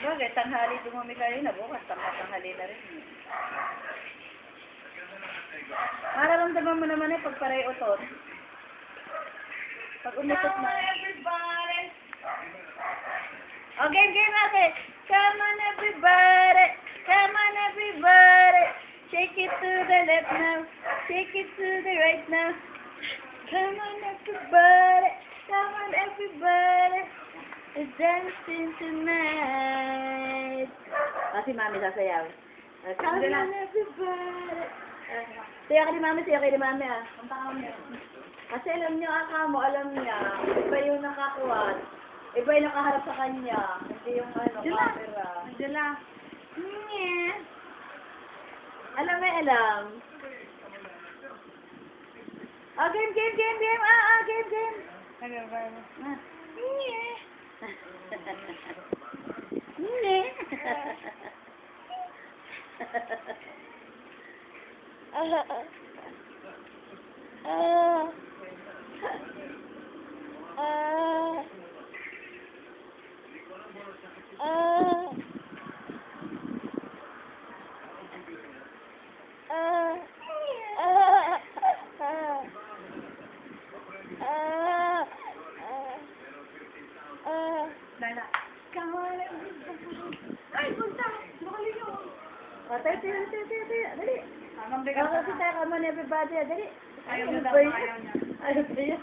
Bagay, tanghali dumami kayo na. Bukas, tanghali na rin. Mararamdaman mo naman eh, pag paray utot. Pag umutot na. Oh, game natin. Come on everybody. Come on everybody. Shake it to the left now. Shake it to the right now. Come on everybody. Come on everybody. We're dancing tonight. Oh, si Mami sasayaw. Come on everybody. Sayaw ka ni Mami, sayaw ka ni Mami ah. Kasi alam niyo, alam niya, iba yung nakakuha. Iba yung nakaharap sa kanya. Hindi yung camera. Dala. Yeah. Alam may alam. Ah, game. Game. Nag-revive. Yeah. Yeah. Dala. Come on, ay, punta! Nakali nyo! Tayo. Dali. Hanggang Kasi tayo, come on everybody. Dali. Ayaw niya daw, ayaw niya. Ayaw niya.